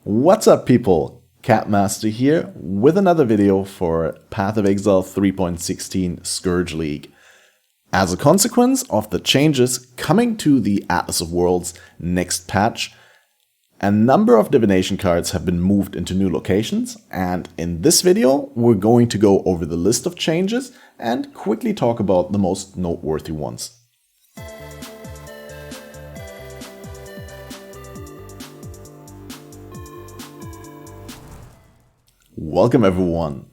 What's up, people? Catmaster here with another video for Path of Exile 3.16 Scourge League. As a consequence of the changes coming to the Atlas of Worlds next patch, a number of divination cards have been moved into new locations, and in this video we're going to go over the list of changes and quickly talk about the most noteworthy ones. Welcome everyone!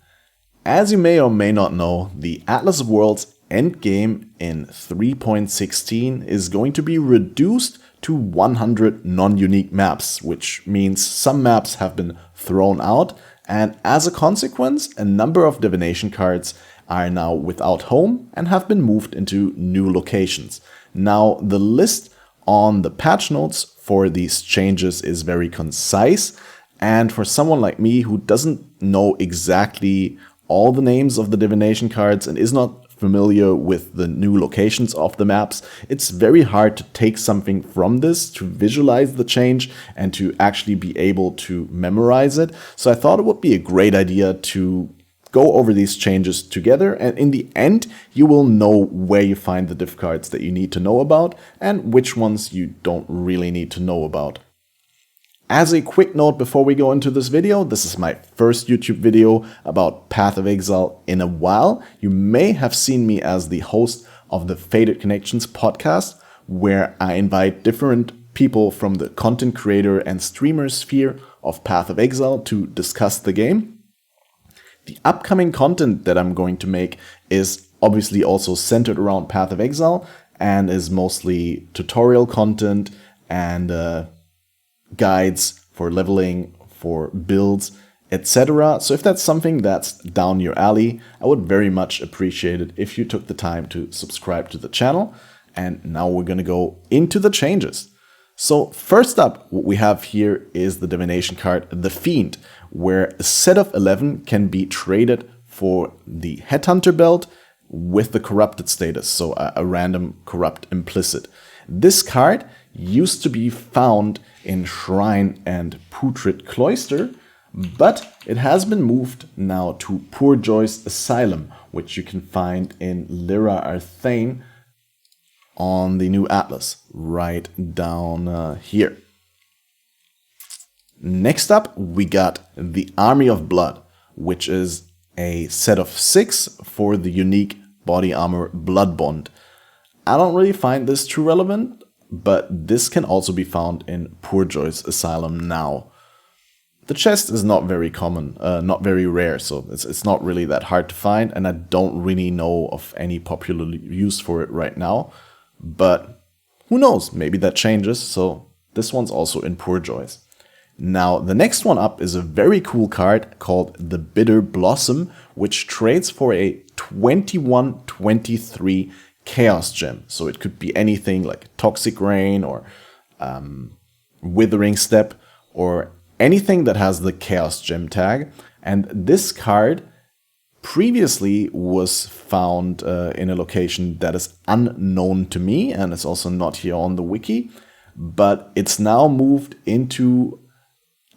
As you may or may not know, the Atlas of Worlds endgame in 3.16 is going to be reduced to 100 non-unique maps, which means some maps have been thrown out, and as a consequence, a number of divination cards are now without home and have been moved into new locations. Now, the list on the patch notes for these changes is very concise, and for someone like me who doesn't know exactly all the names of the divination cards and is not familiar with the new locations of the maps, it's very hard to take something from this, to visualize the change and to actually be able to memorize it. So I thought it would be a great idea to go over these changes together, and in the end you will know where you find the div cards that you need to know about and which ones you don't really need to know about. As a quick note before we go into this video, this is my first YouTube video about Path of Exile in a while. You may have seen me as the host of the Faded Connections podcast, where I invite different people from the content creator and streamer sphere of Path of Exile to discuss the game. The upcoming content that I'm going to make is obviously also centered around Path of Exile and is mostly tutorial content and guides for leveling, for builds, etc. So if that's something that's down your alley, I would very much appreciate it if you took the time to subscribe to the channel. And now we're going to go into the changes. So first up, what we have here is the divination card, the Fiend, where a set of 11 can be traded for the Headhunter belt with the corrupted status, so a random corrupt implicit. This card used to be found in Shrine and Putrid Cloister, but it has been moved now to Poorjoy's Asylum, which you can find in Lyra Arthane on the new Atlas, right down here. Next up, we got the Army of Blood, which is a set of 6 for the unique body armor Blood Bond. I don't really find this too relevant, but this can also be found in Poorjoy's Asylum now. The chest is not very common, not very rare, so it's not really that hard to find, and I don't really know of any popular use for it right now. But who knows, maybe that changes, so this one's also in Poorjoy's. Now, the next one up is a very cool card called the Bitter Blossom, which trades for a 21-23 Chaos Gem. So it could be anything like Toxic Rain or Withering Step or anything that has the Chaos Gem tag. And this card previously was found in a location that is unknown to me, and it's also not here on the wiki, but it's now moved into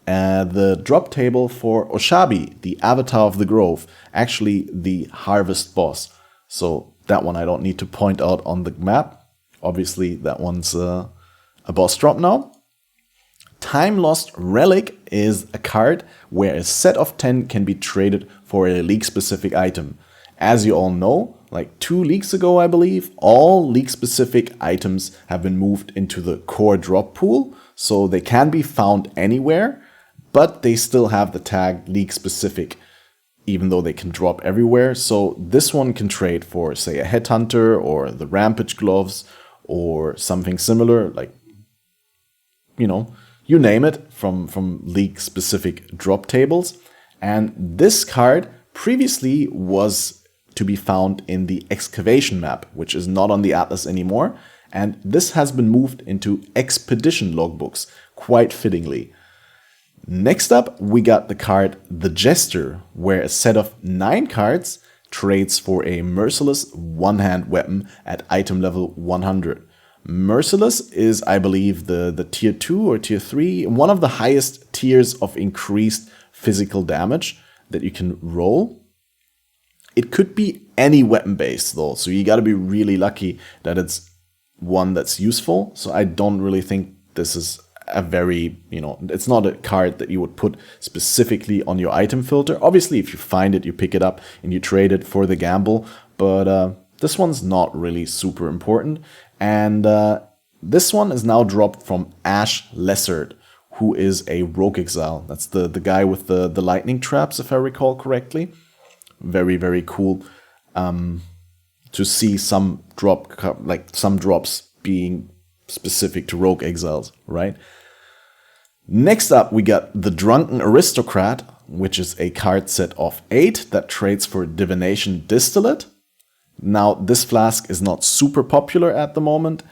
the drop table for Oshabi, the Avatar of the Grove, actually the Harvest boss. So that one I don't need to point out on the map. Obviously that one's a boss drop now. Time Lost Relic is a card where a set of 10 can be traded for a league-specific item. As you all know, like 2 leagues ago I believe, all league-specific items have been moved into the core drop pool, so they can be found anywhere, but they still have the tag league-specific, even though they can drop everywhere. So this one can trade for, say, a Headhunter or the Rampage Gloves or something similar, like, you know, you name it, from league-specific drop tables. And this card previously was to be found in the Excavation map, which is not on the Atlas anymore, and this has been moved into Expedition logbooks, quite fittingly. Next up, we got the card The Jester, where a set of 9 cards trades for a merciless one-hand weapon at item level 100. Merciless is, I believe, the tier 2 or tier 3, one of the highest tiers of increased physical damage that you can roll. It could be any weapon base though, so you gotta be really lucky that it's one that's useful. So I don't really think this is a very, it's not a card that you would put specifically on your item filter. Obviously, if you find it, you pick it up and you trade it for the gamble, but this one's not really super important. And this one is now dropped from Ash Lessard, who is a Rogue Exile. That's the guy with the lightning traps, if I recall correctly. Very, very cool to see some drops being specific to Rogue Exiles, right? Next up, we got the Drunken Aristocrat, which is a card set of 8 that trades for Divination Distillate. Now, this flask is not super popular at the moment,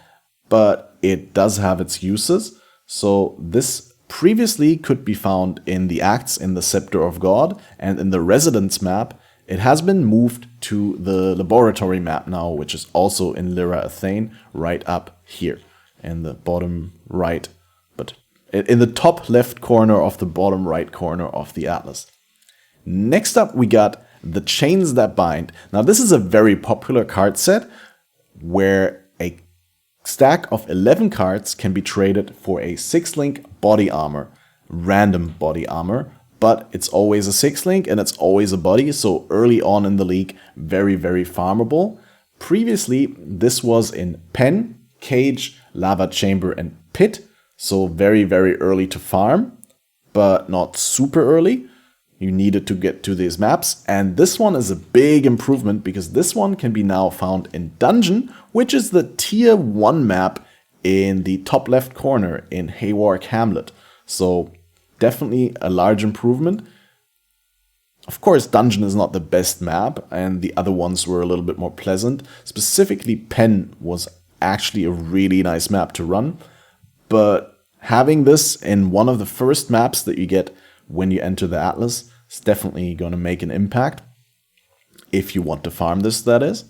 but it does have its uses. So this previously could be found in the Acts in the Scepter of God and in the Residence map. It has been moved to the Laboratory map now, which is also in Lyra Athane, right up here in the bottom right, but in the top left corner of the bottom right corner of the Atlas. Next up, we got the Chains That Bind. Now, this is a very popular card set where a stack of 11 cards can be traded for a 6-link body armor, random body armor, but it's always a 6-link and it's always a body, so early on in the league, very, very farmable. Previously, this was in Pen, Cage, Lava Chamber, and Pit, so very, very early to farm, but not super early. You needed to get to these maps, and this one is a big improvement because this one can be now found in Dungeon, which is the tier 1 map in the top left corner in Haywark Hamlet. So definitely a large improvement. Of course, Dungeon is not the best map, and the other ones were a little bit more pleasant. Specifically, Pen was actually a really nice map to run, but having this in one of the first maps that you get when you enter the Atlas is definitely going to make an impact. If you want to farm this, that is.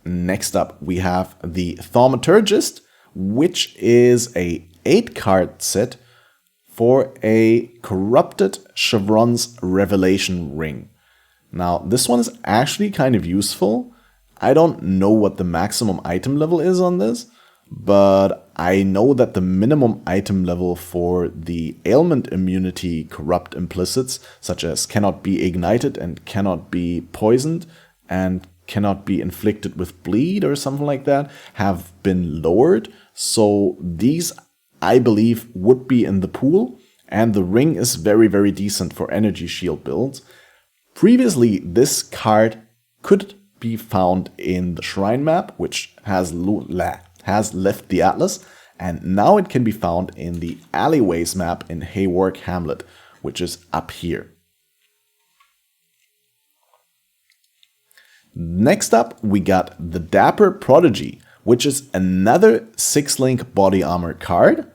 Next up, we have the Thaumaturgist, which is a 8-card set for a Corrupted Chevron's Revelation Ring. Now, this one is actually kind of useful. I don't know what the maximum item level is on this, but I know that the minimum item level for the ailment immunity corrupt implicits, such as cannot be ignited and cannot be poisoned and cannot be inflicted with bleed or something like that, have been lowered. So these, I believe, would be in the pool, and the ring is very, very decent for energy shield builds. Previously, this card could be found in the Shrine map, which has left the Atlas, and now it can be found in the Alleyways map in Haywark Hamlet, which is up here. Next up, we got the Dapper Prodigy, which is another 6-link body armor card.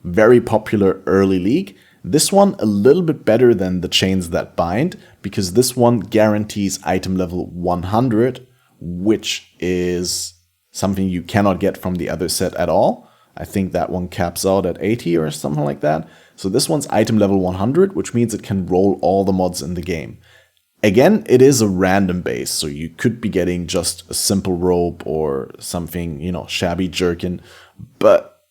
Very popular early league. This one a little bit better than the Chains That Bind, because this one guarantees item level 100, which is something you cannot get from the other set at all. I think that one caps out at 80 or something like that. So this one's item level 100, which means it can roll all the mods in the game. Again, it is a random base, so you could be getting just a simple rope or something, shabby jerkin, but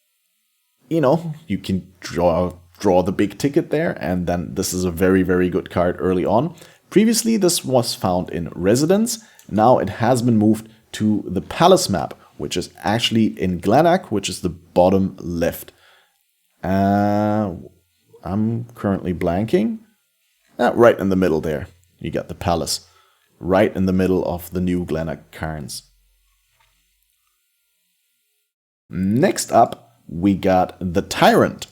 you can draw the big ticket there, and then this is a very, very good card early on. Previously, this was found in Residence. Now it has been moved to the Palace map, which is actually in Glenack, which is the bottom left. I'm currently blanking. Right in the middle there. You got the Palace. Right in the middle of the new Glenack Cairns. Next up, we got the Tyrant.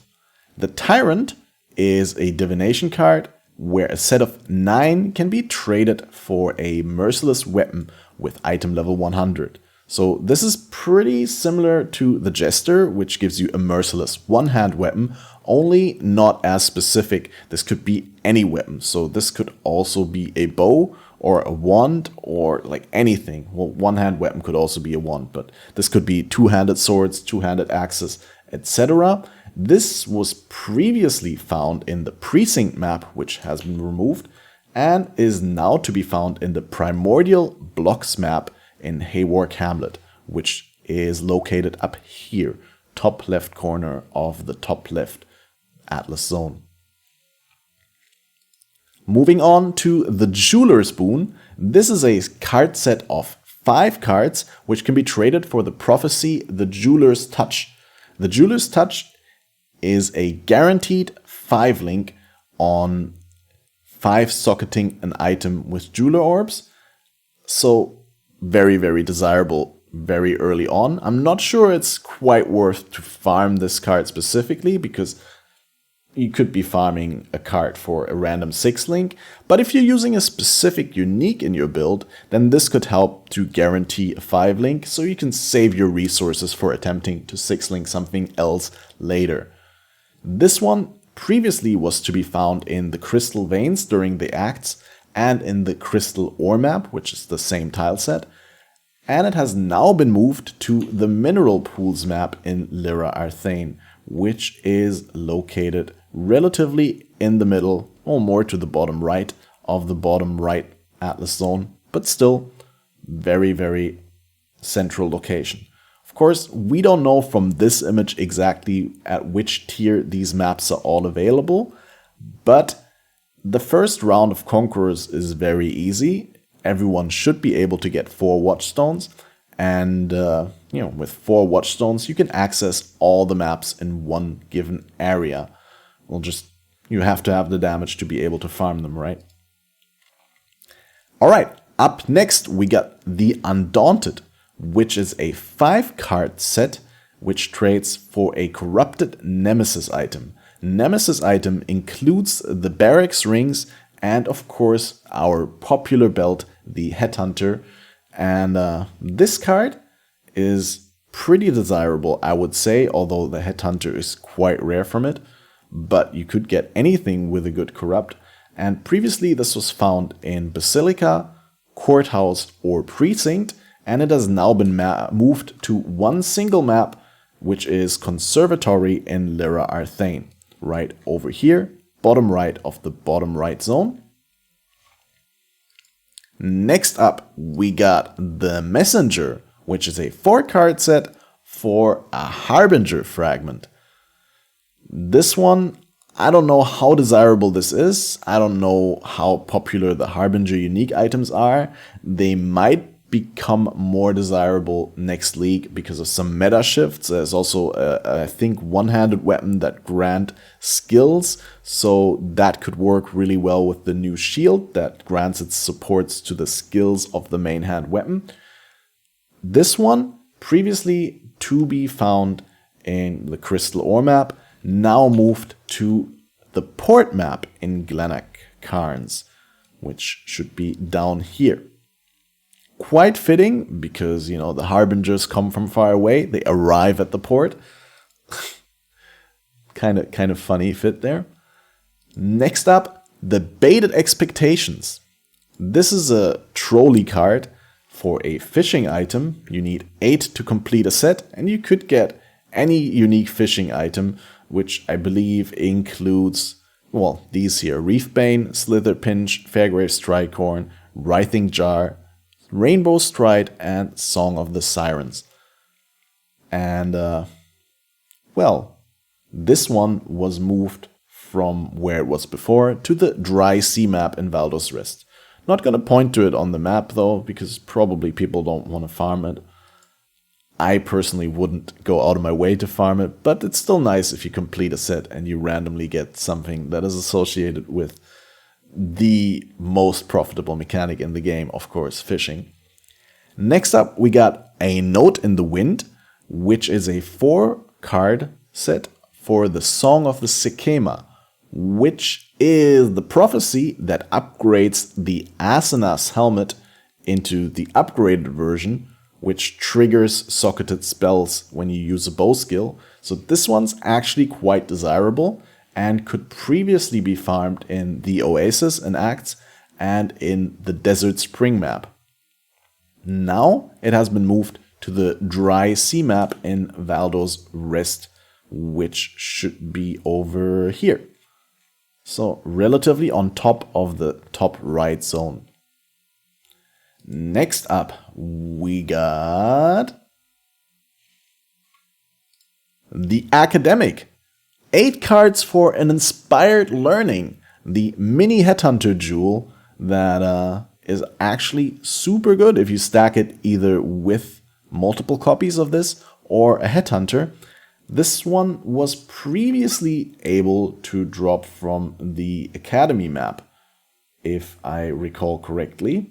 The Tyrant is a divination card where a set of 9 can be traded for a merciless weapon with item level 100. So this is pretty similar to the Jester, which gives you a merciless one-hand weapon, only not as specific. This could be any weapon. So this could also be a bow or a wand, or like anything. Well, one-hand weapon could also be a wand, but this could be two-handed swords, two-handed axes, etc. This was previously found in the precinct map, which has been removed, and is now to be found in the primordial blocks map in Haywark Hamlet, which is located up here, top left corner of the top left Atlas zone. Moving on to the Jeweler's Boon. This is a card set of 5 cards, which can be traded for the prophecy, the Jeweler's Touch. The Jeweler's Touch is a guaranteed 5 link on 5 socketing an item with jeweler orbs. So very, very desirable very early on. I'm not sure it's quite worth to farm this card specifically, because you could be farming a card for a random 6 link, but if you're using a specific unique in your build, then this could help to guarantee a 5 link, so you can save your resources for attempting to 6 link something else later. This one previously was to be found in the Crystal Veins during the acts and in the Crystal Ore map, which is the same tile set, and it has now been moved to the Mineral Pools map in Lyra Arthane, which is located relatively in the middle, or more to the bottom right of the bottom right Atlas zone, but still very, very central location. Of course, we don't know from this image exactly at which tier these maps are all available, but the first round of Conquerors is very easy. Everyone should be able to get 4 Watchstones, and with 4 Watchstones you can access all the maps in one given area. You have to have the damage to be able to farm them, right? Alright, up next we got the Undaunted, which is a 5 card set which trades for a corrupted Nemesis item. Nemesis item includes the Barracks rings and of course our popular belt, the Headhunter. And this card is pretty desirable, I would say, although the Headhunter is quite rare from it. But you could get anything with a good corrupt. And previously this was found in Basilica, Courthouse or Precinct, and it has now been moved to one single map, which is Conservatory in Lyra Arthane, right over here, bottom right of the bottom right zone. Next up, we got the Messenger, which is a 4 card set for a Harbinger fragment. This one, I don't know how desirable this is. I don't know how popular the Harbinger unique items are. They might become more desirable next league because of some meta shifts. There's also, I think, one-handed weapon that grant skills, so that could work really well with the new shield that grants its supports to the skills of the main hand weapon. This one, previously to be found in the Crystal Ore map, now moved to the Port map in Glenach Cairns, which should be down here. Quite fitting, because, the Harbingers come from far away. They arrive at the port. kind of funny fit there. Next up, the Baited Expectations. This is a trolley card for a fishing item. You need 8 to complete a set, and you could get any unique fishing item, which I believe includes, these here: Reefbane, Slitherpinch, Fairgrave Strikhorn, Writhing Jar, Rainbow Stride, and Song of the Sirens. And, this one was moved from where it was before to the Dry Sea map in Valdos Rest. Not gonna point to it on the map though, because probably people don't want to farm it. I personally wouldn't go out of my way to farm it, but it's still nice if you complete a set and you randomly get something that is associated with the most profitable mechanic in the game, of course, fishing. Next up, we got A Note in the Wind, which is a 4 card set for the Song of the Sekema, which is the prophecy that upgrades the Asenath's helmet into the upgraded version, which triggers socketed spells when you use a bow skill. So this one's actually quite desirable and could previously be farmed in the Oasis and Acts, and in the Desert Spring map. Now it has been moved to the Dry Sea map in Valdo's Rest, which should be over here. So relatively on top of the top right zone. Next up, we got the Academic. 8 cards for an inspired learning. The mini headhunter jewel that is actually super good if you stack it either with multiple copies of this or a headhunter. This one was previously able to drop from the Academy map, if I recall correctly.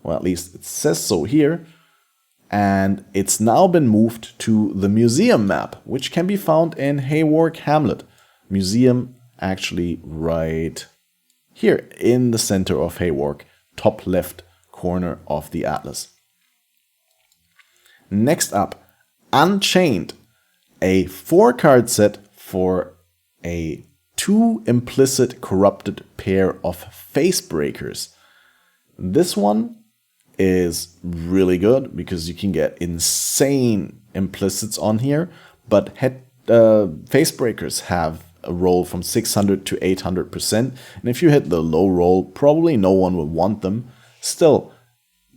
Well, at least it says so here. And it's now been moved to the Museum map, which can be found in Haywark Hamlet. Museum actually right here in the center of Haywark, top left corner of the atlas. Next up, Unchained. A 4-card set for a 2 implicit corrupted pair of face breakers. This one is really good because you can get insane implicits on here, but face breakers have a roll from 600 to 800%, and if you hit the low roll, probably no one will want them. Still,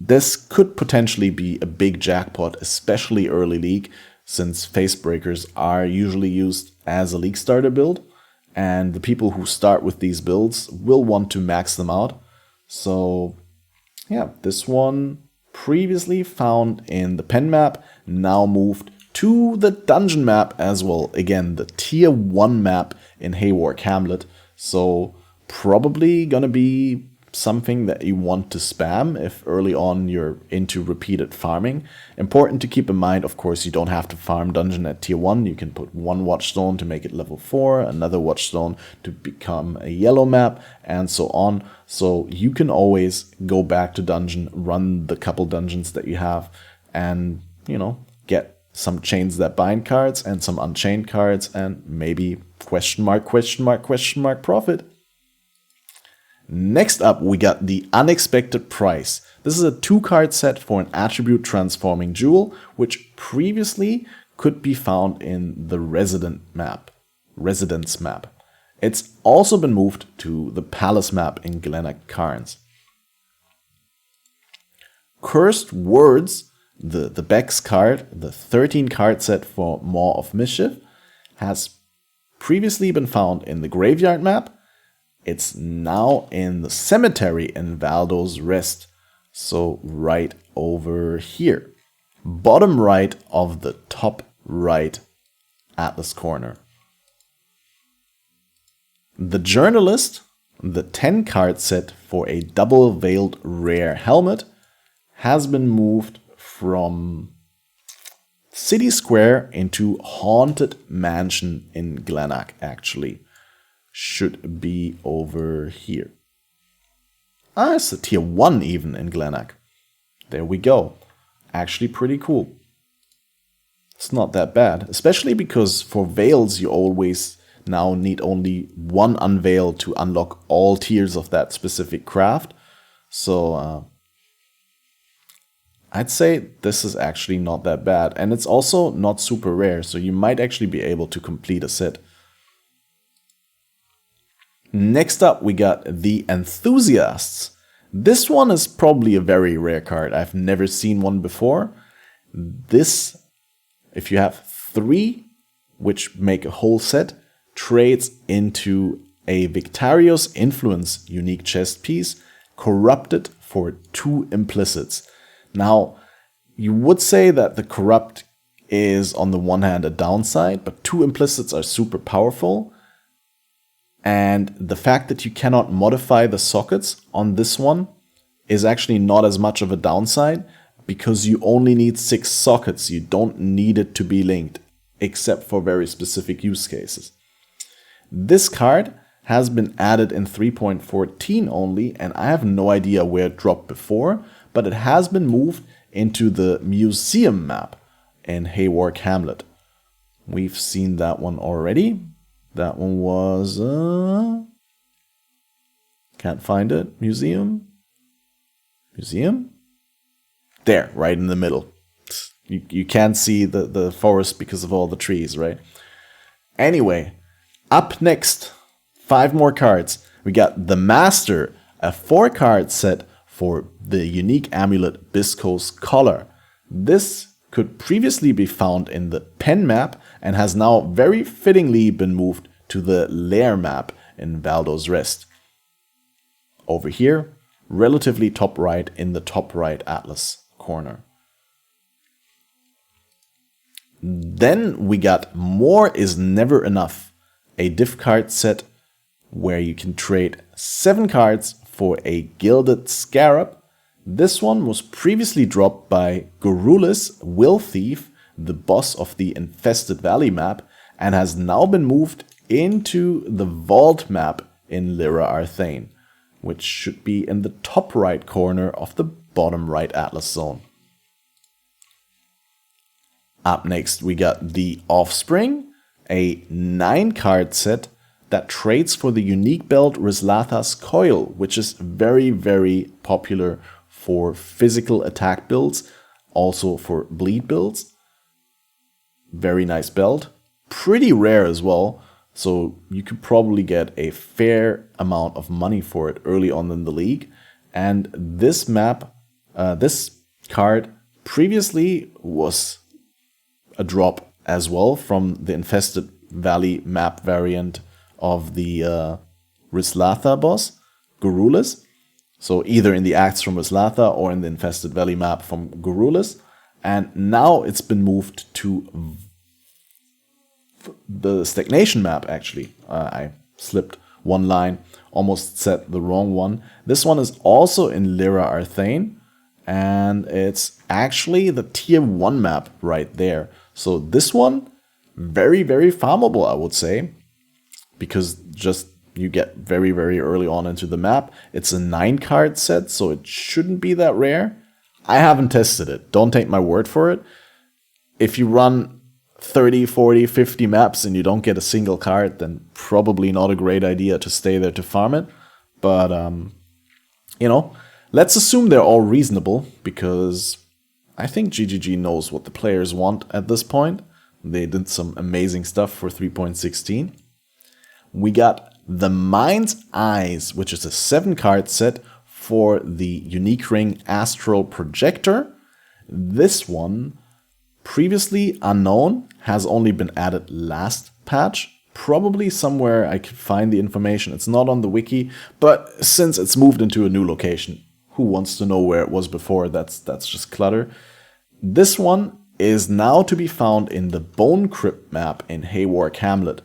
this could potentially be a big jackpot, especially early league, since face breakers are usually used as a league starter build, and the people who start with these builds will want to max them out. So yeah, this one previously found in the pen map, now moved to the dungeon map as well. Again, the tier 1 map in Haywark Hamlet. So probably gonna be something that you want to spam if early on you're into repeated farming. Important to keep in mind, of course, you don't have to farm dungeon at tier 1. You can put 1 watchstone to make it level 4, another watchstone to become a yellow map, and so on. So you can always go back to dungeon, run the couple dungeons that you have, and, you know, get some chains that bind cards and some unchained cards, and maybe question mark profit. Next up, we got the Unexpected Price. This is a 2-card set for an attribute transforming jewel, which previously could be found in the Residence map. It's also been moved to the Palace map in Glenach Cairns. Cursed Words, the Bex card, the 13-card set for Maw of Mischief, has previously been found in the Graveyard map. It's now in the Cemetery in Valdo's Rest, so right over here. Bottom right of the top right atlas corner. The Journalist, the 10-card set for a double-veiled rare helmet, has been moved from City Square into Haunted Mansion in Glenach, actually. Should be over here. It's a tier 1 even in Glenach. There we go. Actually pretty cool. It's not that bad, especially because for veils you always now need only 1 unveil to unlock all tiers of that specific craft. So I'd say this is actually not that bad, and it's also not super rare, so you might actually be able to complete a set. Next up, we got the Enthusiasts. This one is probably a very rare card. I've never seen one before. This, if you have 3, which make a whole set, trades into a Victario's Influence unique chest piece, corrupted for 2 implicits. Now, you would say that the corrupt is on the one hand a downside, but 2 implicits are super powerful. And the fact that you cannot modify the sockets on this one is actually not as much of a downside, because you only need 6 sockets. You don't need it to be linked, except for very specific use cases. This card has been added in 3.14 only, and I have no idea where it dropped before, but it has been moved into the Museum map in Haywark Hamlet. We've seen that one already. That one was... can Can't find it. Museum? Museum? There, right in the middle. You can't see the forest because of all the trees, right? Anyway, up next, 5 more cards. We got the Master, a 4-card set for the unique amulet Bisco's Collar. This could previously be found in the pen map and has now very fittingly been moved to the lair map in Valdo's Rest. Over here, relatively top right in the top right atlas corner. Then we got More is Never Enough, a div card set where you can trade 7 cards for a Gilded Scarab. This one was previously dropped by Gurulis Will Thief, the boss of the Infested Valley map, and has now been moved into the Vault map in Lyra Arthane, which should be in the top right corner of the bottom right atlas zone. Up next we got the Offspring, a 9-card set that trades for the unique belt Rizlatha's Coil, which is very, very popular for physical attack builds, also for bleed builds. Very nice belt. Pretty rare as well, so you could probably get a fair amount of money for it early on in the league. And this map, this card previously was a drop as well from the Infested Valley map variant of the Rizlatha boss, Gurulis. So either in the Acts from Rizlatha or in the Infested Valley map from Gurulis. And now it's been moved to the Stagnation map, actually. I slipped one line, almost said the wrong one. This one is also in Lyra Arthane, and it's actually the tier 1 map right there. So this one, very, very farmable, I would say, because just you get very, very early on into the map. It's a 9-card set, so it shouldn't be that rare. I haven't tested it. Don't take my word for it. If you run 30, 40, 50 maps and you don't get a single card, then probably not a great idea to stay there to farm it. But, you know, let's assume they're all reasonable, because I think GGG knows what the players want at this point. They did some amazing stuff for 3.16. We got the Mind's Eyes, which is a 7-card set for the unique ring Astral Projector. This one, previously unknown, has only been added last patch. Probably somewhere I could find the information. It's not on the wiki, but since it's moved into a new location, who wants to know where it was before? That's just clutter. This one is now to be found in the Bone Crypt map in Haywark Hamlet,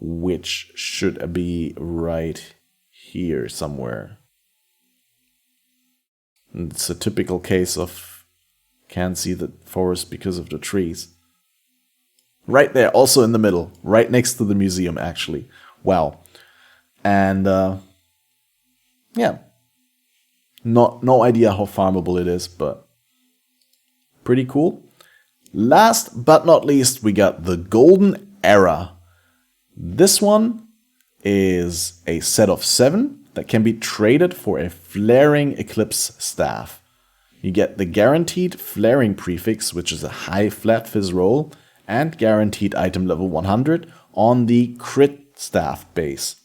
which should be right here somewhere. It's a typical case of can't see the forest because of the trees. Right there, also in the middle, right next to the museum, actually. Wow. And yeah, no idea how farmable it is, but pretty cool. Last but not least, we got the Golden Era. This one is a set of 7 that can be traded for a Flaring Eclipse Staff. You get the guaranteed Flaring prefix, which is a high flat fizz roll, and guaranteed item level 100 on the Crit Staff base.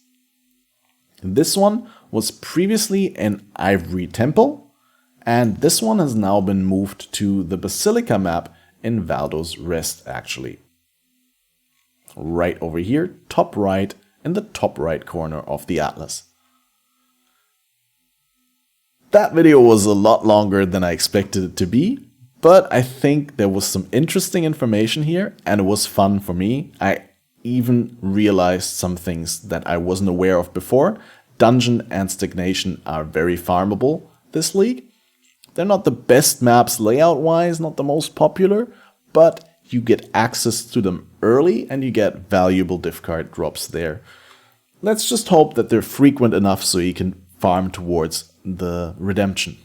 This one was previously in Ivory Temple, and this one has now been moved to the Basilica map in Valdo's Rest, actually. Right over here, top right, in the top right corner of the atlas. That video was a lot longer than I expected it to be, but I think there was some interesting information here, and it was fun for me. I even realized some things that I wasn't aware of before. Dungeon and Stagnation are very farmable this league. They're not the best maps layout-wise, not the most popular, but you get access to them early and you get valuable div card drops there. Let's just hope that they're frequent enough so you can farm towards the redemption.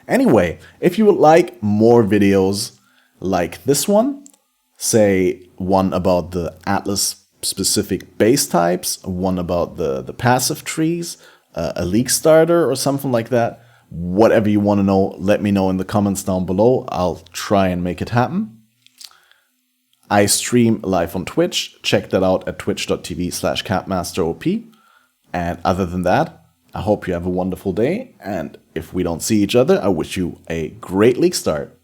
Anyway, if you would like more videos like this one, say one about the Atlas specific base types, one about the passive trees, a league starter or something like that. Whatever you want to know, let me know in the comments down below. I'll try and make it happen. I stream live on Twitch. Check that out at twitch.tv/catmasterop. And other than that, I hope you have a wonderful day. And if we don't see each other, I wish you a great league start.